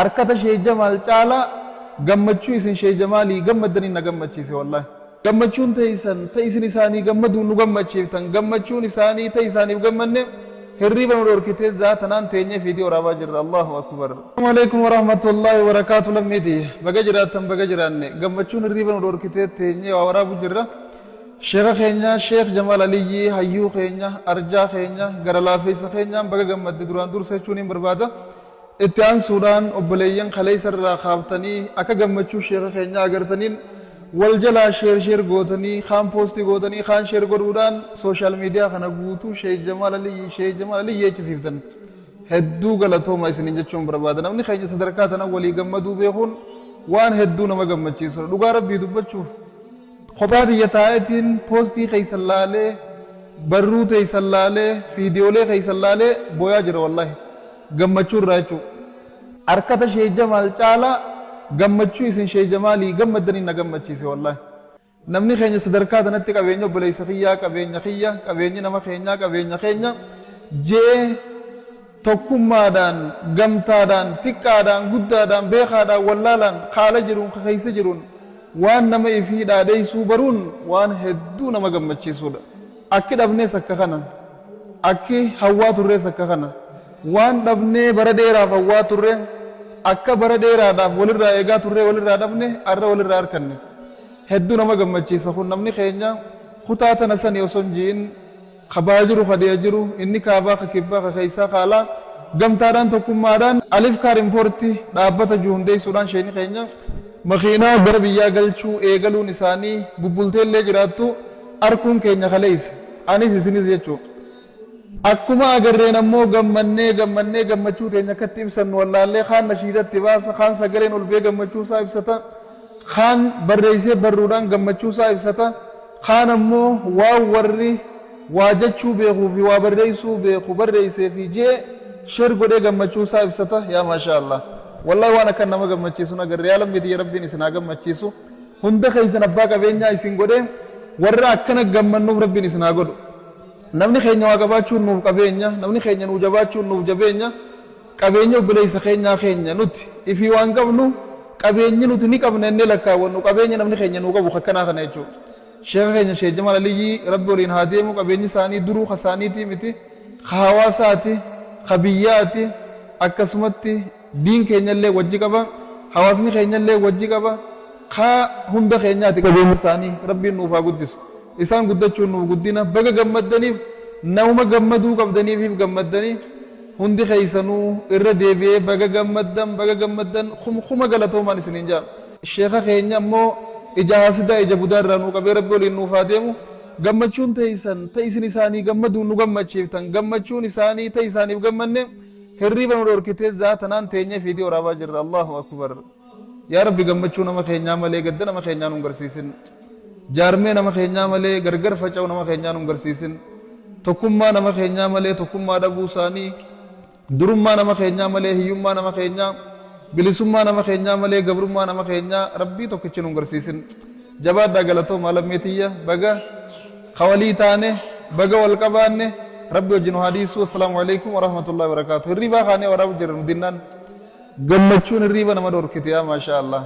أركت شيء جمال تعالى قمتشو إسن شيء جمالي قمدني نقمتشيسي والله قمتشون تيسن إساني قمدون نقمتشيفتن قمتشون إساني تيساني بقمني هريبا وروركتي ذاتنا تيني فيديو راباجر الله أكبر. السلام عليكم ورحمة الله وبركاته. لميتي بقجراتن بقجراني قمتشون هريبا وروركتي تيني وراباجر شيخ خينيا شيخ جمال علي هيو خينيا أرجا خينيا غرلافيس خينيا بقى قمت دران دور سيچوني بربادا اتيان سودان أبليين خليس الرخابتني أكا قمتشو شيخ خينيا أغرتنين والجلا شير غوتني خان بوستي غوتني خان شير غرودان سوشال ميديا خنا غوتو شيخ جمال علي يچسيفتن هدو غلطو ما اسنين جچون بربادا نمني خينيا صدركاتنا ولي قمدو بيخون وان هدو نما قمتشيسو دوغا ربي دبچوف خبات يتايتين بوستي خيسلالي بروت خيسلالي فيديولي خيسلالي بويا جرى والله قمتشو رايچو أركت شيء جمال تعالى قمتشو إسن شيء جمالي قمدني نقمتشيسي والله نمني خيني صدركات نتك أبينيو بليس خيا كبيني نما خينيا جي tokkummaadhaan gamtaadhaan xiqqaadhaan guddaadhaan beekaadhaan wallaalaan haala jiruun keessa jiruun waan nama ifii dhaadheessuu baruun waan hedduu nama gammachiisudha. Akki dhabnees akka kana akki hawwaa turrees akka kana waan dhabnee bara dheeraaf hawwaa turre akka bara dheeraadhaaf walirraa eegaa turre walirraa dhabne arra walirraa harkanne hedduu nama gammachiisa. Kun namni keenya kutaa tana san osoo hin jiin kabaa jiru kadee jiru inni kaabaa ka kibbaa ka keessaa kaalaa gamtaadhaan tokkummaadhaan alif kaar impoortii dhaabbata hundeessuudhaan sheeni keenya makiinaa gara biyyaa galchuu eegaluun isaanii bubbulteellee jiraattu arkuun keenya kaleessa anis isinis jechuudha. Akkuma agarreen ammoo gammannee gammachuu teenya akkatti ibsannu wallaallee kaan nashiidatti baasa kaan sagaleen ol bee gammachuu isaa ibsata kaan barreessee barruudhaan gammachuu isaa ibsata kaan ammoo waa warri waa jechuu beekuu fi waa barreessuu beeku barreessee fi jee shir godhee gammachuu isaa ibsata yaa maasha Allah. والله وانا كان نما gammachiisu nagarre yaa lammiitii rabbiin isin haa gammachiisu hunda keessan abbaa qabeenyaa isin godhe warra akkana gammannuuf rabbiin isin haa godhu. Namni keenya waa qabaachuun nuuf qabeenya namni keenya nuuf jabaachuun nuuf jabeenya qabeenya obboleessa keenya nuti ifii waan qabnu qabeenyi nuti ni qabna inni lakkaawwannu qabeenya namni keenya nuu qabu akkanaa kana jechuudha. Sheekha keenya Sheekh Jamaal Aliyyi rabbi waliin haa deemu qabeenyi isaanii duruu kasaaniitii miti hawaasaati kabiyyaati akkasumatti diin keenyallee wajji qaba hawaasni keenyallee wajji qaba kaa hunda keenyaati qabeenya isaanii rabbiin nuuf haa guddisu isaan guddachuun nuuf guddina baga gammaddaniif nama gammaduu qabdaniif gammaddanii hundi keessanuu irra deebi'ee baga gammaddan kuma galatoomaan isiniin jaa. Sheekha keenya ammoo ija haasidaa ija budaarraa nuu qabee rabbi waliin nuuf haa deemu gammachuun ta'isin isaanii gammaduun nu gammachiiftan gammachuun isaanii ta'isaaniif gammanne hirriba nu dhorkitee zaatanaan teenyee fiidiyoo raabaa jirra. Allahu akbar. Yaa rabbi gammachuu nama keenyaa malee gadda nama keenyaa nu garsiisin jaarmee nama keenyaa malee gargar faca'u nama keenyaa nu garsiisin tokkummaa nama keenyaa malee tokkummaa dhabuu isaanii durummaa nama keenyaa malee hiyyummaa nama keenyaa bilisummaa nama keenyaa malee gabrummaa nama keenyaa rabbii tokkichi nu garsiisin. Jabaadhaa galatooma lammeetiyya baga khawalii taane baga wal qabaanne ربي وجنو حديث والسلام عليكم ورحمة الله وبركاته. الربا خانة ورابو جرم دينان قمتشون الربا نما دور كتيا ما شاء الله.